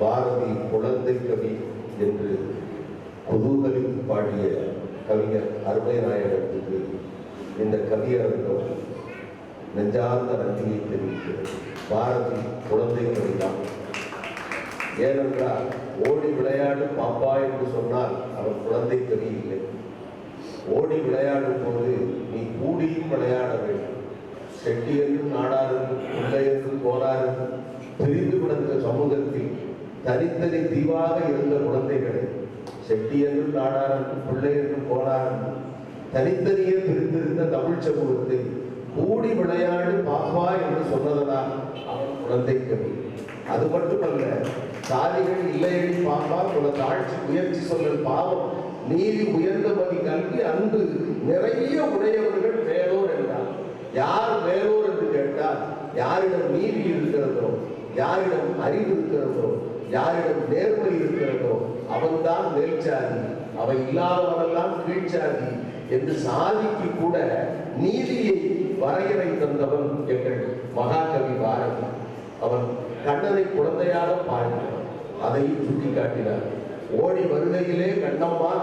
பாரதி குழந்தை கவி என்று குதூகலித்து பாடிய கவிஞர் அருமை நாயகத்துக்கு இந்த கவியரங்கம் நெஞ்சார்ந்த நன்றியை தெரிவிக்கிறது. பாரதி குழந்தை கவிதான். ஏனென்றால் ஓடி விளையாடு பாப்பா என்று சொன்னால் அவர் குழந்தை கவி இல்லை. ஓடி விளையாடும் போது நீ கூடியும் விளையாட வேண்டும். செட்டியென்றும் நாடாரும் பிள்ளையென்றும் போராரும் பிரிந்து கிடந்த சமூகத்தில் தனித்தனி தீவாக இருந்த குழந்தைகளை செட்டியென்றும் நாடாரும் பிள்ளையென்றும் போராரும் தனித்தனியே பிரிந்திருந்த தமிழ் சமூகத்தை கூடி விளையாடு பாப்பா என்று சொன்னதனால் அவன் குழந்தை கவி. அது மட்டுமல்ல, சாதிகள் இல்லையடி பாப்பா உனது ஆட்சி முயற்சி சொல்லல் பாவம் நீதி உயர்ந்தபடி கல்வி அன்பு நிறைய உடையவர்கள் வேலோர் என்றார். யார் வேலோர் என்று கேட்டால் யாரிடம் நீதி இருக்கிறதோ, யாரிடம் அறிவு இருக்கிறதோ, யாரிடம் நேர்மை இருக்கிறதோ அவன்தான் மேல்சாதி, அவை இல்லாதவனெல்லாம் கீழ்ச்சாதி என்று சாதிக்கு கூட நீதியை வரையறை தந்தவன் எங்கள் மகாகவி பாரதி. அவன் கண்ணனை குழந்தையாக பாடினான், அதையும் சுட்டிக்காட்டினார். ஓடி வருகையிலே கண்ணம்மா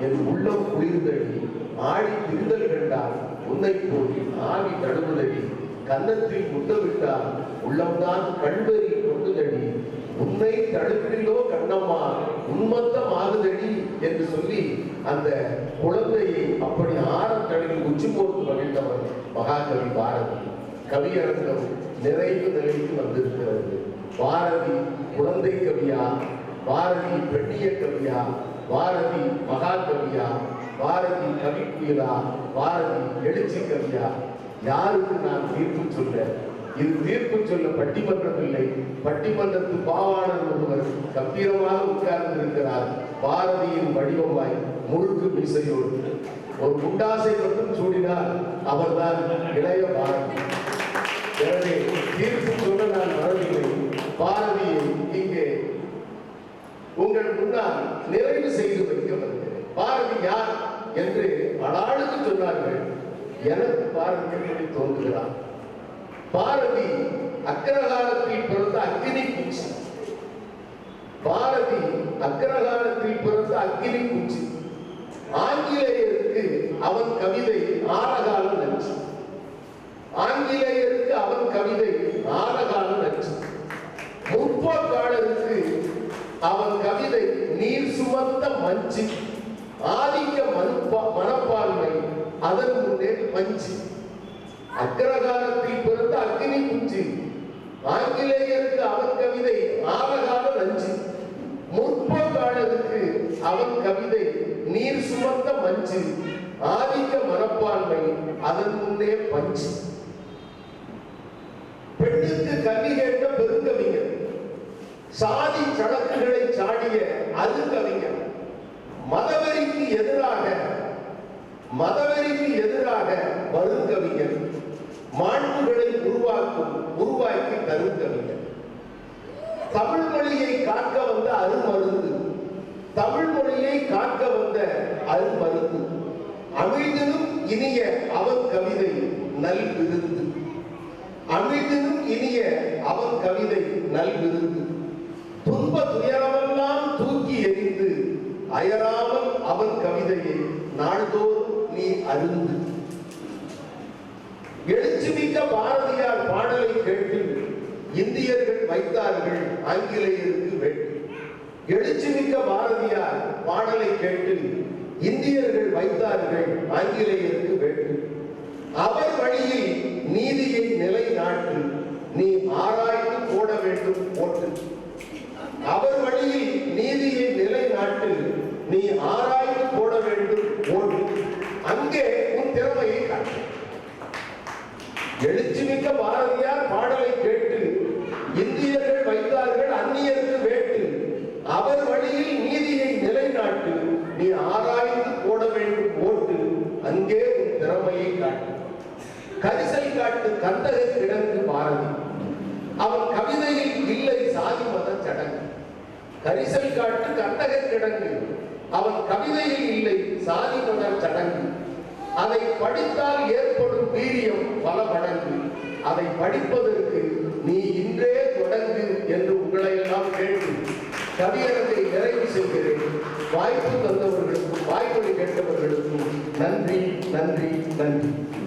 என் உள்ளம் குளிர்ந்தடி, ஆடி திரிதல் கண்டால் உன்னை போய் ஆவி தழுவுதடி, கன்னத்தில் முத்தவிட்டால் உள்ளம்தான் கண்வெறி கொண்டுதடி, உன்னை தடுப்பிலோ கண்ணம்மா உன்மத்தம் ஆகுதடி என்று சொல்லி அந்த குழந்தையை அப்படி ஆரத்தடையில் உச்சி போட்டு மகிழ்ந்தவன் மகாகவி பாரதி. கவியரங்கம் நிறைவு நிலைக்கு வந்திருக்கிறது. பாரதி குழந்தை கவியா, பாரதி பெண்ணிய கவியா, பாரதி மகாகவியா, பாரதி கவி புயலா, பாரதி எழுச்சி கவியா? யாருக்கு நான் தீர்ப்பு சொல்ல? இது தீர்ப்பு சொல்ல பட்டிமன்றம் இல்லை. பட்டிமன்றத்து பாவாணர் ஒருவர் கம்பீரமாக உட்கார்ந்து இருக்கிறார். பாரதியின் வடிவமாய் முழுக்கு மீசையோடு ஒரு குண்டாசை மட்டும் சூடினார் அவர்தான் இளைய பாரதி. எனவே தீர்ப்பு சொல்ல நான் வரவில்லை. பாரதியை இங்கே உங்கள் முன்னால் நிறைவு செய்து வைக்க வருகிறேன். பாரதி யார் என்று அடாளுக்கு சொன்னார்கள். எனக்கு பாரதி எப்படி தோன்றுகிறார்? பாரதி அக்கிரகாலத்தில் பிறந்த அக்கினி பூச்சி. பாரதி அக்கிரகாலத்தில் பிறந்த அக்கினி பூச்சி. ஆங்கிலேயருக்கு அவன் கவிதை ஆரகால நச்சு. ஆங்கிலேயருக்கு அவன் கவிதை ஆரகால நச்சு. முற்போக்காளருக்கு அவன் கவிதை நீர் சுமந்த மஞ்சு. ஆதிக்க மனப்பான்மை அதன் முன்னே பஞ்சு. அக்கிரகாலத்தில் பிறந்த அக்கினி குஞ்சு. ஆங்கிலேயருக்கு அவன் கவிதை ஆரகால நஞ்சு. முற்போக்காளருக்கு அவன் கவிதை நீர் சுமந்த மஞ்சு. ஆதிக்க மனப்பான்மை அதன் முன்னே பஞ்சு. பெண்ணுக்கு கல்வி கேட்ட பெருங்கவிஞர், சாதி சடக்குகளை சாடிய அது கவிஞர், மதவெறிக்கு எதிராக வருங்கவிஞர், மாண்புகளை உருவாக்கி தருங்கவிஞர், தமிழ் மொழியை காக்க வந்த அருமருந்து, தமிழ் மொழியை காக்க வந்த அருமருந்து, அமிழ்தினும் இனிய அவன் கவிதை நல் விருந்து, அமிழ்தினும் இனிய அவன் கவிதை நல் விருந்து, துன்ப துயரமெல்லாம் தூக்கி எறிந்து அயராமல் அவன் கவிதையை நாள்தோறும் நீ அருந்து. எழுச்சிமிக்க பாரதியார் பாடலை கேட்டு இந்தியர்கள் வைத்தார்கள் ஆங்கிலேயருக்கு வேட்டு. எழுச்சிமிக்க பாரதியார் பாடலை கேட்டு இந்தியர்கள் வைத்தார்கள் ஆங்கிலேயருக்கு வேட்டு. அவர் வழியில் நீதியை நிலைநாட்டு நீ ஆராய்ந்து போட வேண்டும் ஓட்டு. அவர் வழியில் நீதியை நிலைநாட்டு நீ ஆராய்ந்து போட வேண்டும் ஓட்டு. அங்கே உன் திறமையை காட்டு. எழுச்சிமிக்க பாரதியார் பாடலை கேட்டு இந்தியர்கள் வைத்தார்கள் அந்நியருக்கு வேட்டு. அவர் வழியில் நீதியை நிலைநாட்டு நீ ஆராய்ந்து போட வேண்டும் ஓட்டு. அங்கே உன் திறமையை காட்டு. கரிசல் காட்டு கந்தகை கிடங்கு பாரதி. அவன் கவிதையில் இல்லை சாதி மத சடங்கு. கரிசல் காட்டு கந்தகை கிடங்கு. அவன் கவிதையில் இல்லை சாதி மத சடங்கு. அதை படித்தால் ஏற்படும் வீரியம் பல மடங்கு. அதை படிப்பதற்கு நீ இன்றே தொடங்கு என்று உங்களை எல்லாம் கேட்டு கவியரங்கை நிறைவு செய்கிறேன். வாய்ப்பு தந்தவர்களுக்கும் வாய்மொழி கேட்டவர்களுக்கும் நன்றி, நன்றி, நன்றி.